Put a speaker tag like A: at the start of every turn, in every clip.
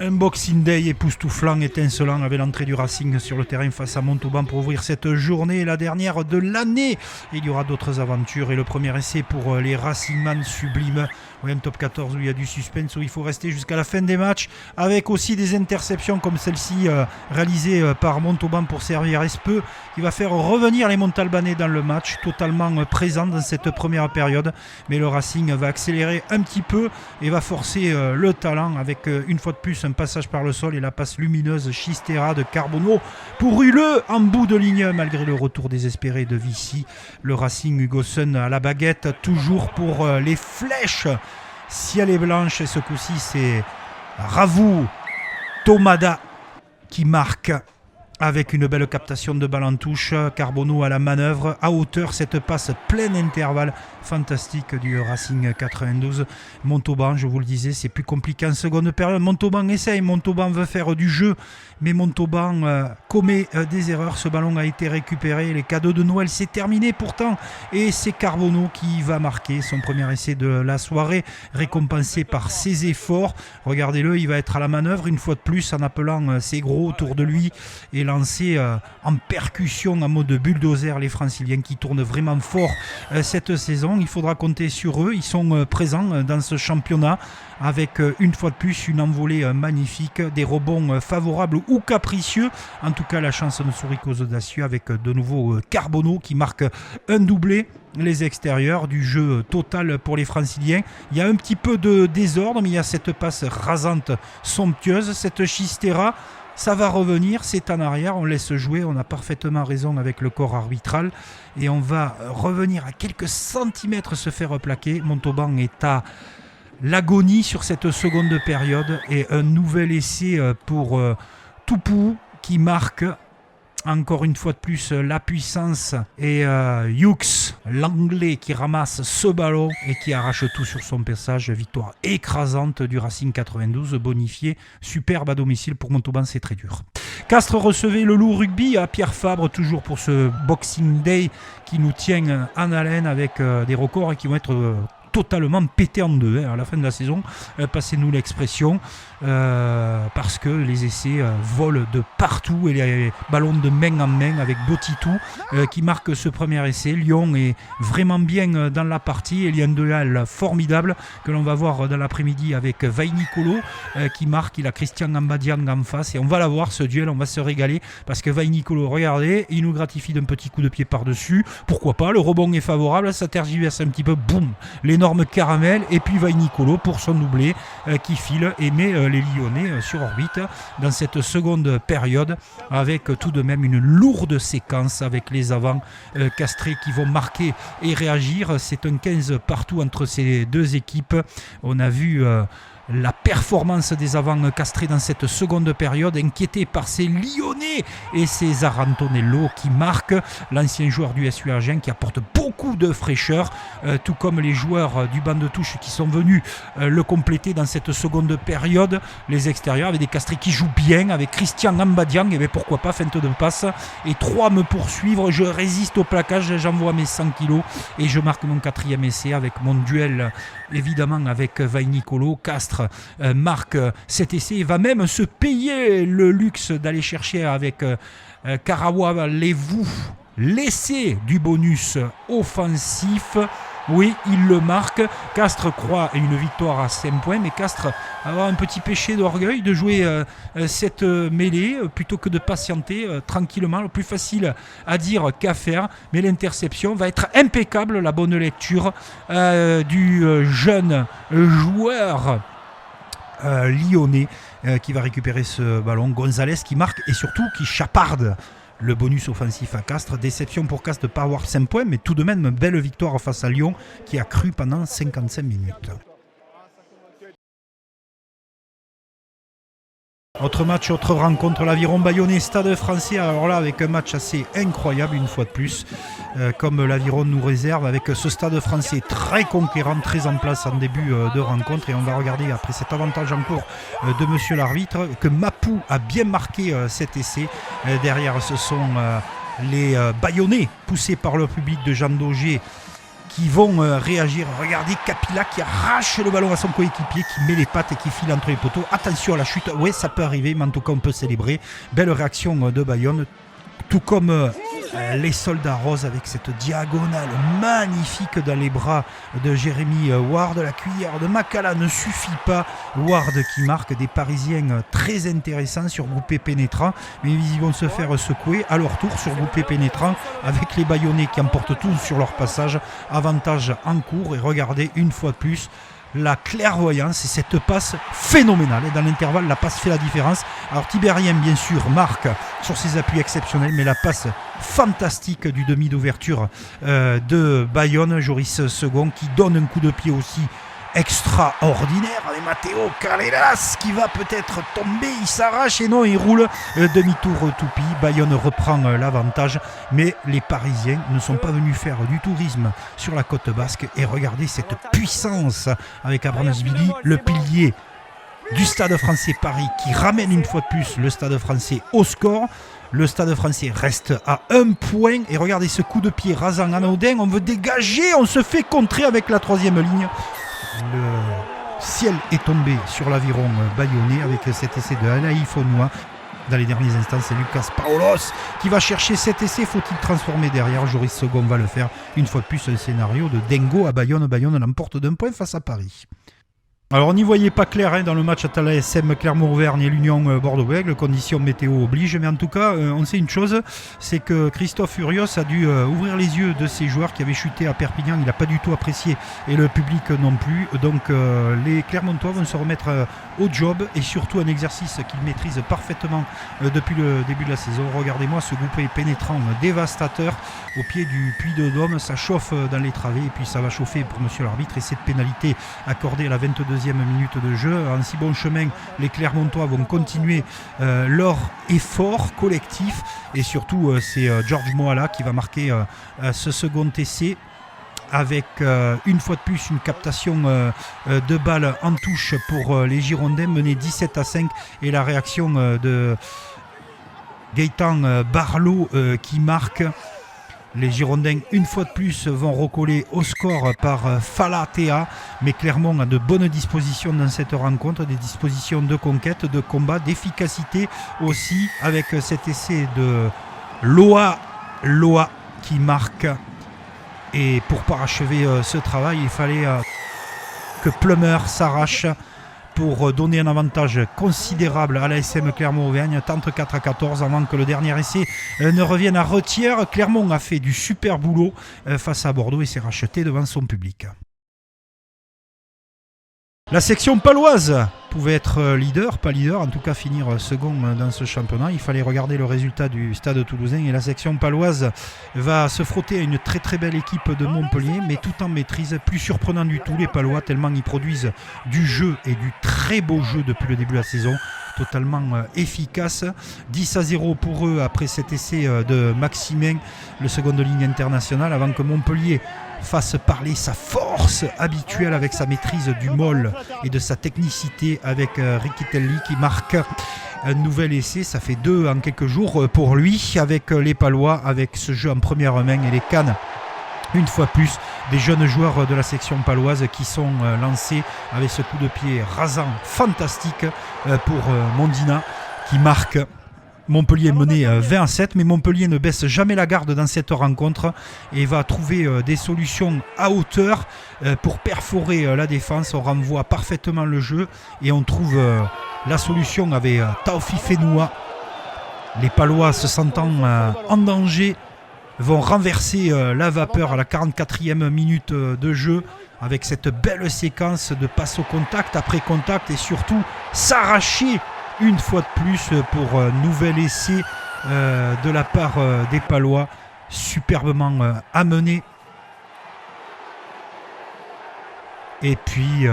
A: Un Boxing Day époustouflant, étincelant avec l'entrée du Racing sur le terrain face à Montauban pour ouvrir cette journée, la dernière de l'année. Il y aura d'autres aventures et le premier essai pour les Racingman sublimes. Oui, un top 14 où il y a du suspense, où il faut rester jusqu'à la fin des matchs, avec aussi des interceptions comme celle-ci réalisée par Montauban pour servir Espeux, qui va faire revenir les Montalbanais dans le match, totalement présent dans cette première période. Mais le Racing va accélérer un petit peu et va forcer le talent avec une fois de plus un passage par le sol et la passe lumineuse Chistera de Carbonneau pour Huleux en bout de ligne malgré le retour désespéré de Vichy. Le Racing Hugoson à la baguette, toujours pour les flèches. Ciel et blanche, et ce coup-ci c'est Ravou Tomada qui marque avec une belle captation de balle en touche. Carbonneau à la manœuvre, à hauteur, cette passe plein intervalle fantastique du Racing 92. Montauban, je vous le disais, c'est plus compliqué en seconde période. Montauban essaye, Montauban veut faire du jeu, mais Montauban commet des erreurs. Ce ballon a été récupéré, les cadeaux de Noël, c'est terminé pourtant, et c'est Carbonneau qui va marquer son premier essai de la soirée, récompensé par ses efforts. Regardez-le, il va être à la manœuvre une fois de plus en appelant ses gros autour de lui et lancer en percussion en mode bulldozer les Franciliens qui tournent vraiment fort cette saison. Il faudra compter sur eux, ils sont présents dans ce championnat avec une fois de plus une envolée magnifique, des rebonds favorables ou capricieux. En tout cas, la chance ne sourit qu'aux audacieux avec de nouveau Carbonneau qui marque un doublé. Les extérieurs du jeu total pour les Franciliens. Il y a un petit peu de désordre, mais il y a cette passe rasante, somptueuse, cette Chistera. Ça va revenir, c'est en arrière, on laisse jouer, on a parfaitement raison avec le corps arbitral et on va revenir à quelques centimètres se faire plaquer. Montauban est à l'agonie sur cette seconde période et un nouvel essai pour Toupou qui marque encore une fois de plus la puissance et Hughes, l'anglais qui ramasse ce ballon et qui arrache tout sur son passage. Victoire écrasante du Racing 92, bonifié, superbe à domicile pour Montauban, c'est très dur. Castres recevait le Loup Rugby à Pierre Fabre, toujours pour ce Boxing Day qui nous tient en haleine avec des records et qui vont être totalement pété en deux à la fin de la saison, passez-nous l'expression, parce que les essais volent de partout et les ballons de main en main avec Botitou qui marque ce premier essai. Lyon est vraiment bien dans la partie et il y a un duel formidable que l'on va voir dans l'après-midi avec Vainicolo qui marque. Il a Christian Ambadiang en face et on va la voir ce duel, on va se régaler parce que Vainicolo, regardez, il nous gratifie d'un petit coup de pied par-dessus, pourquoi pas, le rebond est favorable, ça tergiverse un petit peu, boum, l'énorme caramel et puis Vainicolo pour son doublé qui file et met les Lyonnais sur orbite dans cette seconde période avec tout de même une lourde séquence avec les avants castrés qui vont marquer et réagir. C'est un 15 partout entre ces deux équipes. On a vu la performance des avants castrés dans cette seconde période, inquiété par ces Lyonnais et César Antonello qui marque, l'ancien joueur du SU Agen qui apporte beaucoup de fraîcheur, tout comme les joueurs du banc de touche qui sont venus le compléter dans cette seconde période. Les extérieurs avec des castrés qui jouent bien, avec Christian Ambadiang, et bien pourquoi pas, feinte de passe, et 3 me poursuivre, je résiste au plaquage, j'envoie mes 100 kilos et je marque mon 4e essai avec mon duel évidemment avec Vainicolo. Castres marque cet essai et va même se payer le luxe d'aller chercher avec Karawa Levou l'essai du bonus offensif. Oui, il le marque. Castres croit à une victoire à 5 points, mais Castres a un petit péché d'orgueil de jouer cette mêlée plutôt que de patienter tranquillement. Le plus facile à dire qu'à faire, mais l'interception va être impeccable. La bonne lecture du jeune joueur lyonnais qui va récupérer ce ballon. Gonzalez qui marque et surtout qui chaparde le bonus offensif à Castres. Déception pour Castres de ne pas avoir 5 points, mais tout de même une belle victoire face à Lyon qui a cru pendant 55 minutes. Autre match, autre rencontre, l'Aviron Bayonnais, Stade Français. Alors là, avec un match assez incroyable, une fois de plus, comme l'Aviron nous réserve, avec ce Stade Français très conquérant, très en place en début de rencontre. Et on va regarder, après cet avantage en cours de monsieur l'arbitre, que Mapou a bien marqué cet essai. Derrière, ce sont les Bayonnais, poussés par le public de Jean Daugé, qui vont réagir. Regardez Capilla qui arrache le ballon à son coéquipier, qui met les pattes et qui file entre les poteaux. Attention à la chute, ouais ça peut arriver, mais en tout cas on peut célébrer. Belle réaction de Bayonne, tout comme les soldats roses avec cette diagonale magnifique dans les bras de Jérémy Ward. La cuillère de Makala ne suffit pas. Ward qui marque, des Parisiens très intéressants sur groupé pénétrant, mais ils vont se faire secouer à leur tour sur groupé pénétrant avec les Bayonnais qui emportent tout sur leur passage. Avantage en cours et regardez une fois de plus la clairvoyance et cette passe phénoménale. Et dans l'intervalle, la passe fait la différence. Alors Tibérien, bien sûr, marque sur ses appuis exceptionnels, mais la passe fantastique du demi d'ouverture de Bayonne, Joris Second, qui donne un coup de pied aussi extraordinaire. Et Matteo Carreras qui va peut-être tomber, il s'arrache et non, il roule. Demi-tour toupie, Bayonne reprend l'avantage, mais les Parisiens ne sont pas venus faire du tourisme sur la côte basque. Et regardez cette puissance avec Abramsvili, le pilier du Stade Français Paris, qui ramène une fois de plus le Stade Français au score. Le Stade Français reste à 1 point. Et regardez ce coup de pied rasant anodin. On veut dégager, on se fait contrer avec la troisième ligne. Le ciel est tombé sur l'aviron bayonnais avec cet essai de Anaïf Onoua. Dans les derniers instants, c'est Lucas Paulos qui va chercher cet essai. Faut-il transformer derrière? Joris Second va le faire. Une fois de plus, un scénario de dingo à Bayonne. Bayonne l'emporte d'1 point face à Paris. Alors on n'y voyait pas clair dans le match à la SM Clermont-Auvergne et l'Union Bordeaux-Bègles, conditions météo oblige, mais en tout cas on sait une chose, c'est que Christophe Furios a dû ouvrir les yeux de ses joueurs qui avaient chuté à Perpignan. Il n'a pas du tout apprécié et le public non plus, donc les Clermontois vont se remettre au job et surtout un exercice qu'ils maîtrisent parfaitement depuis le début de la saison. Regardez-moi ce groupe pénétrant dévastateur au pied du Puy de Dôme, ça chauffe dans les travées et puis ça va chauffer pour monsieur l'arbitre. Et cette pénalité accordée à la 22e minute de jeu, en si bon chemin, les Clermontois vont continuer leur effort collectif et surtout c'est George Moala qui va marquer ce second essai avec une fois de plus une captation de balle en touche pour les Girondins, menés 17-5 et la réaction de Gaëtan Barlot qui marque. Les Girondins, une fois de plus, vont recoller au score par Falatea. Mais Clermont a de bonnes dispositions dans cette rencontre, des dispositions de conquête, de combat, d'efficacité aussi, avec cet essai de Loa qui marque. Et pour parachever ce travail, il fallait que Plummer s'arrache pour donner un avantage considérable à l'ASM Clermont-Auvergne, tente 4-14 avant que le dernier essai ne revienne à Retière. Clermont a fait du super boulot face à Bordeaux et s'est racheté devant son public. La section paloise pouvait être leader, pas leader, en tout cas finir second dans ce championnat. Il fallait regarder le résultat du Stade Toulousain et la section paloise va se frotter à une très très belle équipe de Montpellier, mais tout en maîtrise. Plus surprenant du tout les Palois, tellement ils produisent du jeu et du très beau jeu depuis le début de la saison. Totalement efficace. 10-0 pour eux après cet essai de Maximin, le second de ligne international, avant que Montpellier fasse parler sa force habituelle avec sa maîtrise du molle et de sa technicité avec Riquitelli qui marque un nouvel essai. Ça fait 2 en quelques jours pour lui avec les Palois, avec ce jeu en première main et les cannes. Une fois plus, des jeunes joueurs de la section paloise qui sont lancés avec ce coup de pied rasant, fantastique pour Mondina qui marque. Montpellier mené 20-7, mais Montpellier ne baisse jamais la garde dans cette rencontre et va trouver des solutions à hauteur pour perforer la défense. On renvoie parfaitement le jeu et on trouve la solution avec Taofi Fenoua. Les Palois se sentant en danger vont renverser la vapeur à la 44e minute de jeu avec cette belle séquence de passe au contact après contact et surtout s'arracher une fois de plus pour nouvel essai de la part des Palois, superbement amené. Et puis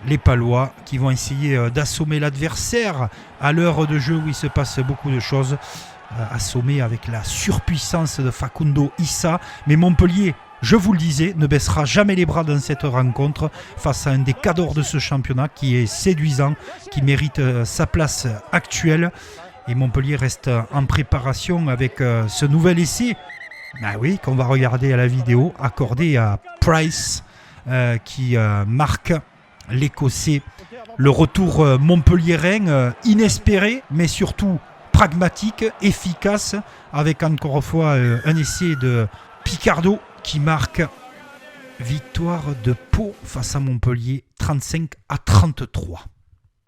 A: les Palois qui vont essayer d'assommer l'adversaire à l'heure de jeu où il se passe beaucoup de choses. Assommé avec la surpuissance de Facundo Issa. Mais Montpellier, je vous le disais, ne baissera jamais les bras dans cette rencontre face à un des cadors de ce championnat qui est séduisant, qui mérite sa place actuelle. Et Montpellier reste en préparation avec ce nouvel essai Ah oui, qu'on va regarder à la vidéo, accordé à Price, qui marque l'Écossais. Le retour montpelliérain, inespéré, mais surtout pragmatique, efficace, avec encore une fois un essai de Picardo qui marque victoire de Pau face à Montpellier, 35-33.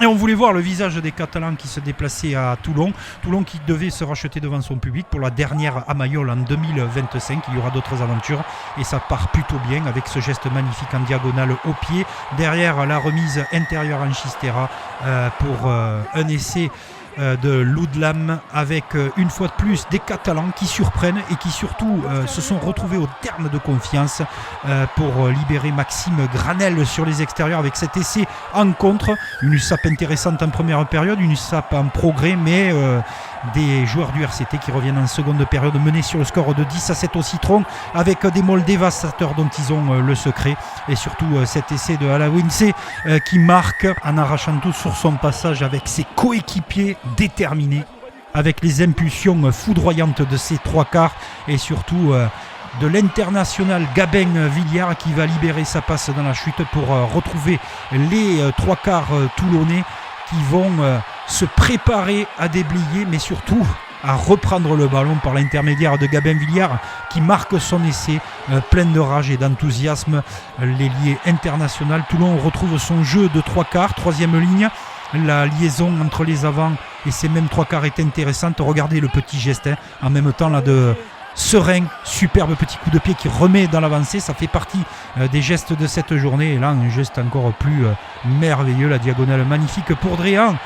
A: Et on voulait voir le visage des Catalans qui se déplaçaient à Toulon. Toulon qui devait se racheter devant son public pour la dernière à Mayol en 2025. Il y aura d'autres aventures et ça part plutôt bien avec ce geste magnifique en diagonale au pied. Derrière la remise intérieure en Chistera pour un essai de Loudlam avec une fois de plus des Catalans qui surprennent et qui surtout se sont retrouvés au terme de confiance pour libérer Maxime Granel sur les extérieurs avec cet essai en contre. Une USAP intéressante en première période, une USAP en progrès, mais des joueurs du RCT qui reviennent en seconde période menés sur le score de 10-7 au Citron avec des molles dévastateurs dont ils ont le secret et surtout cet essai de Alawinse qui marque en arrachant tout sur son passage avec ses coéquipiers déterminés avec les impulsions foudroyantes de ses trois quarts et surtout de l'international Gabin Villiard qui va libérer sa passe dans la chute pour retrouver les trois quarts toulonnais qui vont se préparer à déblayer mais surtout à reprendre le ballon par l'intermédiaire de Gabin Villiard qui marque son essai plein de rage et d'enthousiasme. L'ailier international Toulon retrouve son jeu de trois quarts, troisième ligne. La liaison entre les avants et ces mêmes trois quarts est intéressante. Regardez le petit geste en même temps là de serein, superbe petit coup de pied qui remet dans l'avancée. Ça fait partie des gestes de cette journée. Et là, un geste encore plus merveilleux. La diagonale magnifique pour Dréan.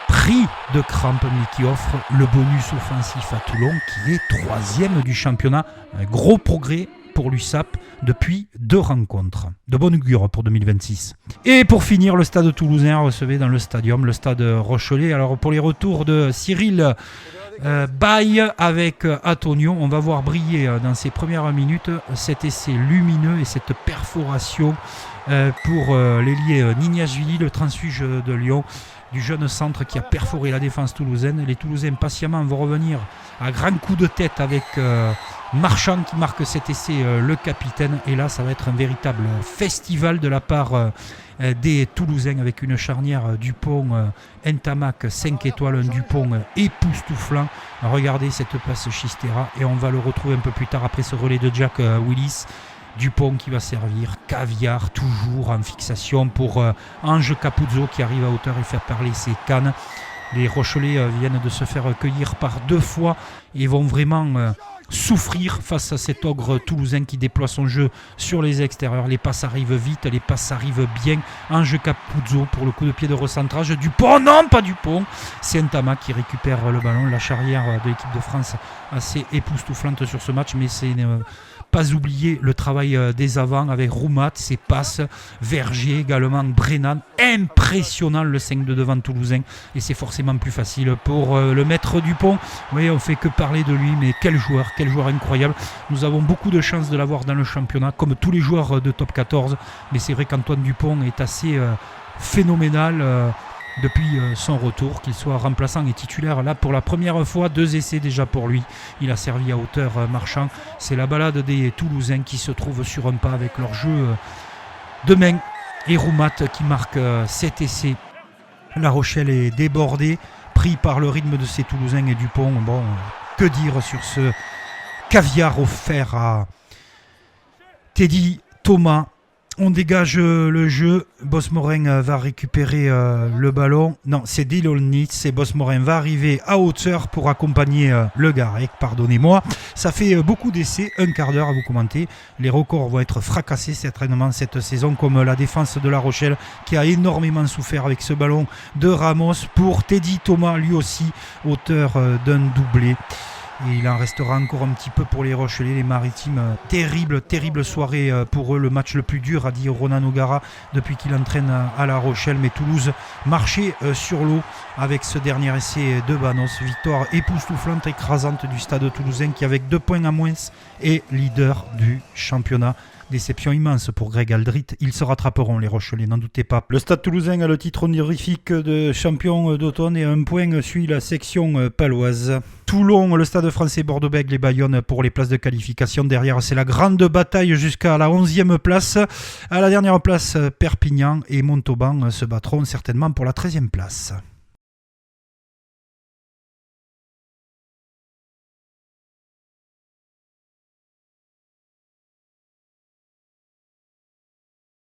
A: Pris de crampe, mais qui offre le bonus offensif à Toulon, qui est troisième du championnat. Un gros progrès pour l'USAP depuis 2 rencontres. De bonne augure pour 2026. Et pour finir, le stade toulousain recevait dans le stadium le stade Rochelet. Alors pour les retours de Cyril Baille avec Antonio, on va voir briller dans ces premières minutes cet essai lumineux et cette perforation pour l'ailier Nignashvili, le transfuge de Lyon, du jeune centre qui a perforé la défense toulousaine. Les Toulousains patiemment vont revenir à grands coups de tête avec Marchand qui marque cet essai, le capitaine. Et là ça va être un véritable festival de la part des Toulousains avec une charnière Dupont Ntamak 5 étoiles, un Dupont époustouflant. Regardez cette passe Chistera et on va le retrouver un peu plus tard après ce relais de Jack Willis. Dupont qui va servir, Caviar toujours en fixation pour Ange Capuzzo qui arrive à hauteur et fait parler ses cannes. Les Rochelais viennent de se faire cueillir par 2 fois et vont vraiment souffrir face à cet ogre toulousain qui déploie son jeu sur les extérieurs. Les passes arrivent vite, les passes arrivent bien. Ange Capuzzo pour le coup de pied de recentrage. Dupont, non pas Dupont. C'est Ntamak qui récupère le ballon. La charrière de l'équipe de France assez époustouflante sur ce match, mais c'est pas oublier le travail des avants avec Roumat, ses passes, Vergier également, Brennan. Impressionnant le 5 de devant toulousain et c'est forcément plus facile pour le maître Dupont. Oui, on fait que parler de lui, mais quel joueur incroyable. Nous avons beaucoup de chance de l'avoir dans le championnat, comme tous les joueurs de top 14, mais c'est vrai qu'Antoine Dupont est assez phénoménal depuis son retour, qu'il soit remplaçant et titulaire là pour la première fois. 2 essais déjà pour lui, il a servi à hauteur Marchand. C'est la balade des Toulousains qui se trouvent sur un pas avec leur jeu de main et Roumat qui marque 7 essais. La Rochelle est débordée, pris par le rythme de ces Toulousains et Dupont. Bon, que dire sur ce caviar offert à Teddy Thomas. On dégage le jeu. Boss Morin va récupérer le ballon. Non, c'est Dylan Nitz. Et Boss Morin va arriver à hauteur pour accompagner le Garec. Pardonnez-moi. Ça fait beaucoup d'essais. 1 quart d'heure à vous commenter. Les records vont être fracassés certainement cette saison, comme la défense de La Rochelle qui a énormément souffert avec ce ballon de Ramos. Pour Teddy Thomas, lui aussi, auteur d'un doublé. Et il en restera encore un petit peu pour les Rochelais, les Maritimes. Terrible soirée pour eux. Le match le plus dur, a dit Ronan O'Gara depuis qu'il entraîne à La Rochelle. Mais Toulouse marchait sur l'eau avec ce dernier essai de Banos. Victoire époustouflante, écrasante du stade toulousain qui, avec 2 points à moins, est leader du championnat Déception immense pour Greg Aldrit. Ils se rattraperont, les Rochelais, n'en doutez pas. Le Stade Toulousain a le titre honorifique de champion d'automne et un point suit la section paloise. Toulon, le Stade français, Bordeaux-Bègles et Bayonne pour les places de qualification. Derrière, c'est la grande bataille jusqu'à la 11e place. À la dernière place, Perpignan et Montauban se battront certainement pour la 13e place.